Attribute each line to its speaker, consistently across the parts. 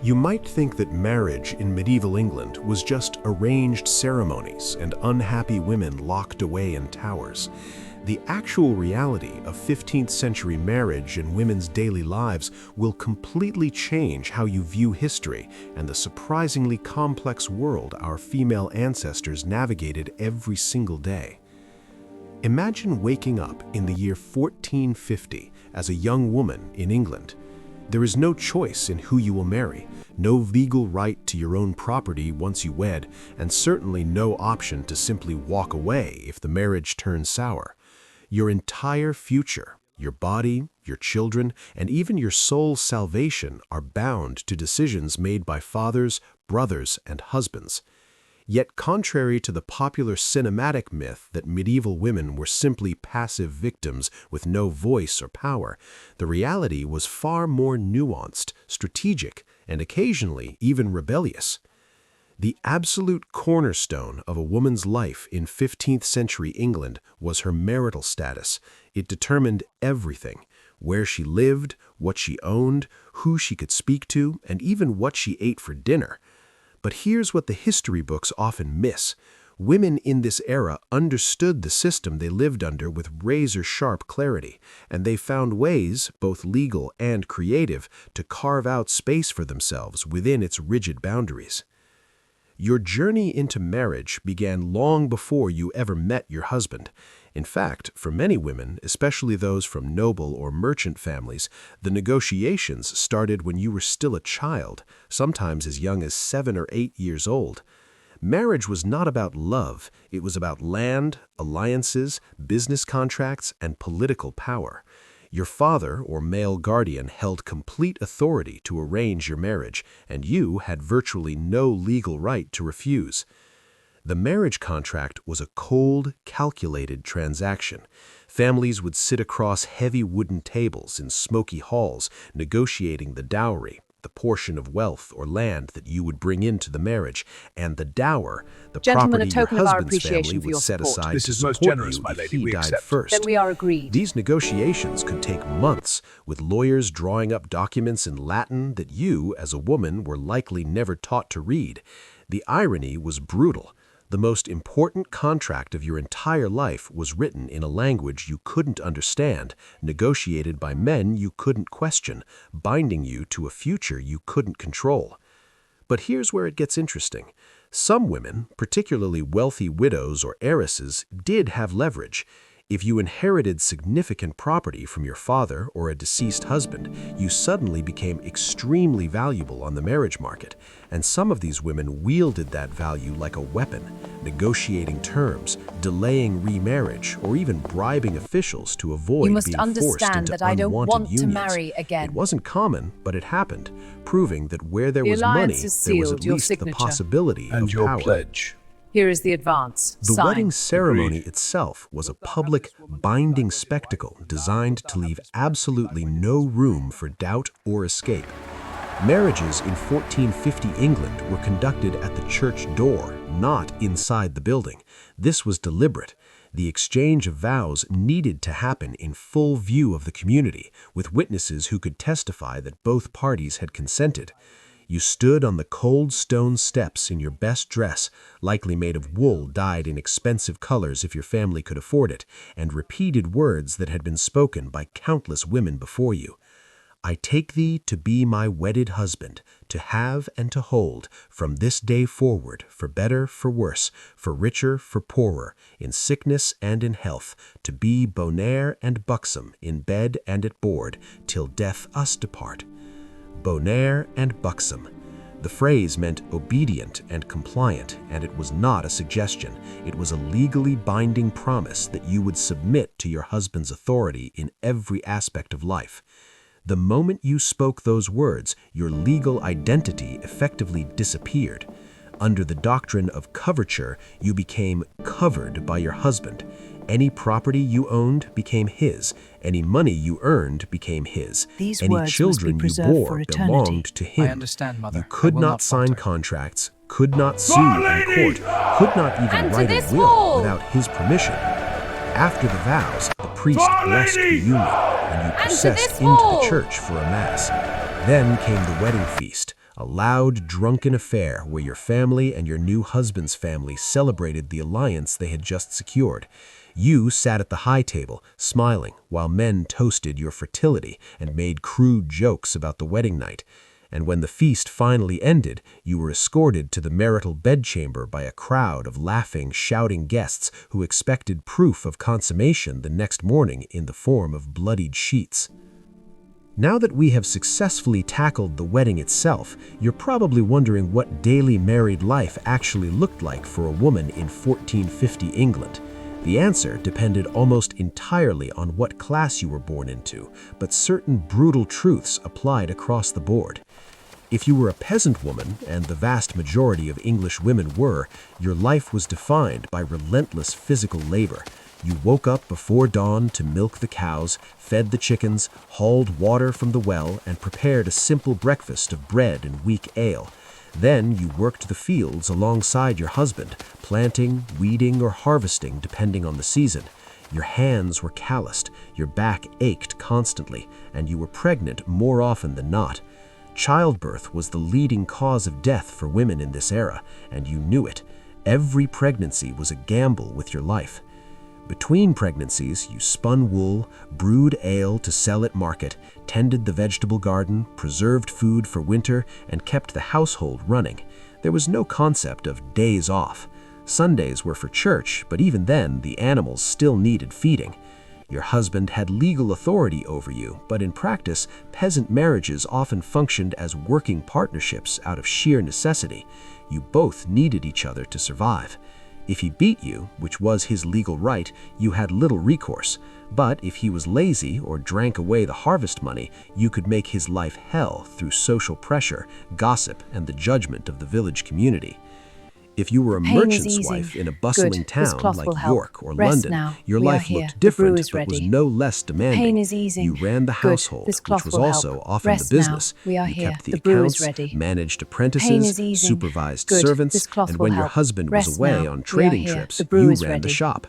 Speaker 1: You might think that marriage in medieval England was just arranged ceremonies and unhappy women locked away in towers. The actual reality of 15th century marriage and women's daily lives will completely change how you view history and the surprisingly complex world our female ancestors navigated every single day. Imagine waking up in the year 1450 as a young woman in England. There is no choice in who you will marry, no legal right to your own property once you wed, and certainly no option to simply walk away if the marriage turns sour. Your entire future, your body, your children, and even your soul's salvation are bound to decisions made by fathers, brothers, and husbands. Yet contrary to the popular cinematic myth that medieval women were simply passive victims with no voice or power, the reality was far more nuanced, strategic, and occasionally even rebellious. The absolute cornerstone of a woman's life in 15th century England was her marital status. It determined everything: where she lived, what she owned, who she could speak to, and even what she ate for dinner. But here's what the history books often miss. Women in this era understood the system they lived under with razor-sharp clarity, and they found ways, both legal and creative, to carve out space for themselves within its rigid boundaries. Your journey into marriage began long before you ever met your husband. In fact, for many women, especially those from noble or merchant families, the negotiations started when you were still a child, sometimes as young as 7 or 8 years old. Marriage was not about love, it was about land, alliances, business contracts, and political power. Your father or male guardian held complete authority to arrange your marriage, and you had virtually no legal right to refuse. The marriage contract was a cold, calculated transaction. Families would sit across heavy wooden tables in smoky halls, negotiating the dowry, the portion of wealth or land that you would bring into the marriage, and the dower, the
Speaker 2: Gentlemen, a
Speaker 1: property your
Speaker 2: token of our
Speaker 1: husband's family
Speaker 2: appreciation for your
Speaker 1: would set
Speaker 2: support.
Speaker 1: aside
Speaker 3: This
Speaker 1: to
Speaker 3: is most
Speaker 1: support
Speaker 3: generous,
Speaker 1: you
Speaker 3: my
Speaker 1: if
Speaker 3: lady.
Speaker 1: he
Speaker 3: We
Speaker 1: died
Speaker 3: accept.
Speaker 1: first.
Speaker 2: Then we are agreed.
Speaker 1: These negotiations could take months, with lawyers drawing up documents in Latin that you, as a woman, were likely never taught to read. The irony was brutal. The most important contract of your entire life was written in a language you couldn't understand, negotiated by men you couldn't question, binding you to a future you couldn't control. But here's where it gets interesting. Some women, particularly wealthy widows or heiresses, did have leverage. If you inherited significant property from your father or a deceased husband, you suddenly became extremely valuable on the marriage market, and some of these women wielded that value like a weapon, negotiating terms, delaying remarriage, or even bribing officials to avoid
Speaker 2: You must
Speaker 1: being forced
Speaker 2: understand
Speaker 1: into
Speaker 2: that I don't
Speaker 1: unwanted
Speaker 2: want to
Speaker 1: unions.
Speaker 2: marry again.
Speaker 1: It wasn't common, but it happened, proving that where there
Speaker 2: The
Speaker 1: was money,
Speaker 2: alliance is
Speaker 1: there was
Speaker 2: sealed,
Speaker 1: at
Speaker 2: your
Speaker 1: least the
Speaker 2: signature.
Speaker 1: possibility
Speaker 3: And
Speaker 1: of
Speaker 3: your
Speaker 1: power.
Speaker 3: pledge.
Speaker 2: Here is the advance.
Speaker 1: The
Speaker 2: Sign.
Speaker 1: wedding ceremony
Speaker 3: Agreed.
Speaker 1: itself was a public, binding spectacle designed to leave absolutely no room for doubt or escape. Marriages in 1450 England were conducted at the church door, not inside the building. This was deliberate. The exchange of vows needed to happen in full view of the community, with witnesses who could testify that both parties had consented. You stood on the cold stone steps in your best dress, likely made of wool dyed in expensive colors if your family could afford it, and repeated words that had been spoken by countless women before you. I take thee to be my wedded husband, to have and to hold, from this day forward, for better, for worse, for richer, for poorer, in sickness and in health, to be bonaire and buxom, in bed and at board, till death us depart. Bonaire and buxom. The phrase meant obedient and compliant, and it was not a suggestion. It was a legally binding promise that you would submit to your husband's authority in every aspect of life. The moment you spoke those words, your legal identity effectively disappeared. Under the doctrine of coverture, you became covered by your husband. Any property you owned became his. Any money you earned became his.
Speaker 4: These
Speaker 1: Any
Speaker 4: words must be
Speaker 1: children you
Speaker 4: preserved
Speaker 1: bore
Speaker 4: for eternity.
Speaker 1: belonged to him.
Speaker 5: I understand, Mother.
Speaker 1: You
Speaker 5: I
Speaker 1: could
Speaker 5: will
Speaker 1: not
Speaker 5: not
Speaker 1: sign
Speaker 5: falter.
Speaker 1: contracts, could not sue in court, could not even
Speaker 2: And to
Speaker 1: write a
Speaker 2: this
Speaker 1: will
Speaker 2: wall!
Speaker 1: without his permission. After the vows, the priest blessed the union, and you
Speaker 2: And to
Speaker 1: processed
Speaker 2: this
Speaker 1: into the
Speaker 2: wall!
Speaker 1: church for a mass. Then came the wedding feast, a loud, drunken affair where your family and your new husband's family celebrated the alliance they had just secured. You sat at the high table, smiling, while men toasted your fertility and made crude jokes about the wedding night. And when the feast finally ended, you were escorted to the marital bedchamber by a crowd of laughing, shouting guests who expected proof of consummation the next morning in the form of bloodied sheets. Now that we have successfully tackled the wedding itself, you're probably wondering what daily married life actually looked like for a woman in 1450 England. The answer depended almost entirely on what class you were born into, but certain brutal truths applied across the board. If you were a peasant woman, and the vast majority of English women were, your life was defined by relentless physical labor. You woke up before dawn to milk the cows, fed the chickens, hauled water from the well, and prepared a simple breakfast of bread and weak ale. Then you worked the fields alongside your husband, planting, weeding, or harvesting depending on the season. Your hands were calloused, your back ached constantly, and you were pregnant more often than not. Childbirth was the leading cause of death for women in this era, and you knew it. Every pregnancy was a gamble with your life. Between pregnancies, you spun wool, brewed ale to sell at market, tended the vegetable garden, preserved food for winter, and kept the household running. There was no concept of days off. Sundays were for church, but even then, the animals still needed feeding. Your husband had legal authority over you, but in practice, peasant marriages often functioned as working partnerships out of sheer necessity. You both needed each other to survive. If he beat you, which was his legal right, you had little recourse. But if he was lazy or drank away the harvest money, you could make his life hell through social pressure, gossip, and the judgment of the village community. If you were a merchant's wife in a bustling town like York or London, your life looked different but was no less demanding. You ran the household, which was also often the business. You kept the accounts, managed apprentices, supervised servants, and when your husband was away on trading trips, you ran the shop.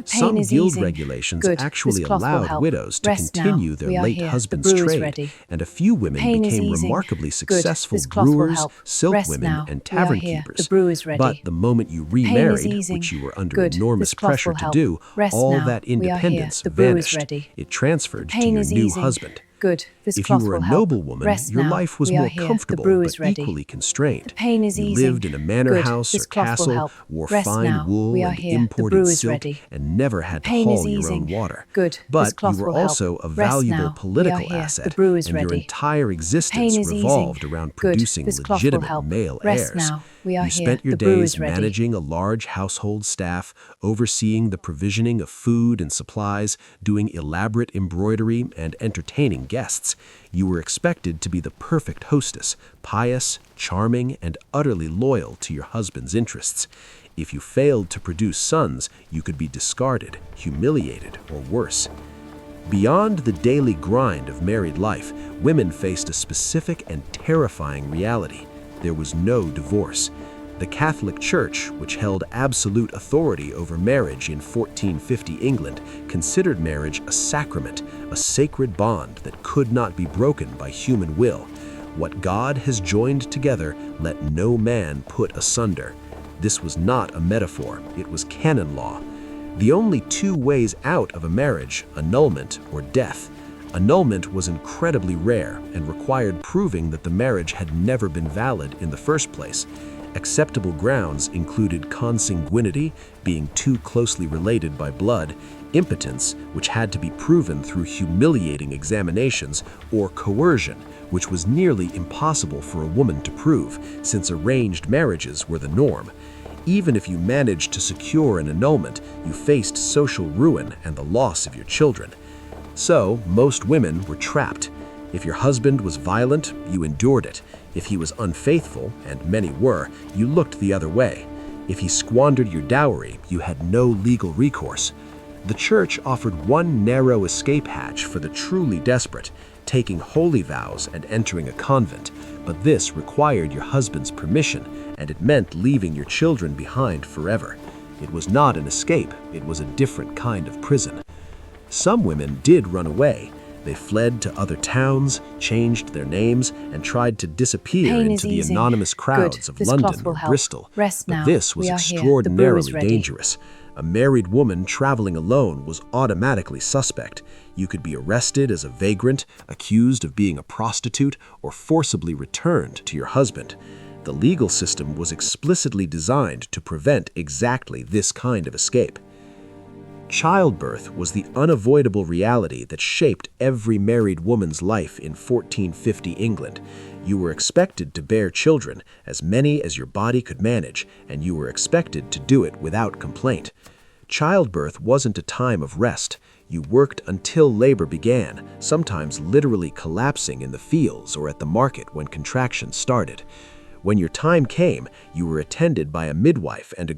Speaker 1: Some guild regulations actually allowed widows to continue their late husband's trade, and a few women became remarkably successful brewers, silk women, and tavern keepers. But the moment you remarried, which you were under enormous pressure to do, all that independence vanished. It transferred to your new husband. If you were a noblewoman, your life was more comfortable but equally constrained. You lived in a manor house or castle, wore fine wool and imported silk, and never had to haul your own water. But you were also a valuable political asset, and your entire existence revolved around producing legitimate male heirs. You spent your days managing a large household staff, overseeing the provisioning of food and supplies, doing elaborate embroidery, and entertaining guests. You were expected to be the perfect hostess, pious, charming, and utterly loyal to your husband's interests. If you failed to produce sons, you could be discarded, humiliated, or worse. Beyond the daily grind of married life, women faced a specific and terrifying reality. There was no divorce. The Catholic Church, which held absolute authority over marriage in 1450 England, considered marriage a sacrament, a sacred bond that could not be broken by human will. What God has joined together, let no man put asunder. This was not a metaphor, it was canon law. The only two ways out of a marriage, annulment or death. Annulment was incredibly rare and required proving that the marriage had never been valid in the first place. Acceptable grounds included consanguinity, being too closely related by blood, impotence, which had to be proven through humiliating examinations, or coercion, which was nearly impossible for a woman to prove, since arranged marriages were the norm. Even if you managed to secure an annulment, you faced social ruin and the loss of your children. So, most women were trapped. If your husband was violent, you endured it. If he was unfaithful, and many were, you looked the other way. If he squandered your dowry, you had no legal recourse. The church offered one narrow escape hatch for the truly desperate, taking holy vows and entering a convent, but this required your husband's permission, and it meant leaving your children behind forever. It was not an escape, it was a different kind of prison. Some women did run away. They fled to other towns, changed their names, and tried to disappear
Speaker 2: Pain
Speaker 1: into
Speaker 2: is
Speaker 1: the
Speaker 2: easing.
Speaker 1: anonymous crowds
Speaker 2: Good.
Speaker 1: of
Speaker 2: This
Speaker 1: London
Speaker 2: cloth will
Speaker 1: or
Speaker 2: help.
Speaker 1: Bristol.
Speaker 2: Rest
Speaker 1: But
Speaker 2: now.
Speaker 1: this was
Speaker 2: We are here. The brew is
Speaker 1: extraordinarily
Speaker 2: ready.
Speaker 1: dangerous. A married woman traveling alone was automatically suspect. You could be arrested as a vagrant, accused of being a prostitute, or forcibly returned to your husband. The legal system was explicitly designed to prevent exactly this kind of escape. Childbirth was the unavoidable reality that shaped every married woman's life in 1450 England. You were expected to bear children, as many as your body could manage, and you were expected to do it without complaint. Childbirth wasn't a time of rest. You worked until labor began, sometimes literally collapsing in the fields or at the market when contractions started. When your time came, you were attended by a midwife and a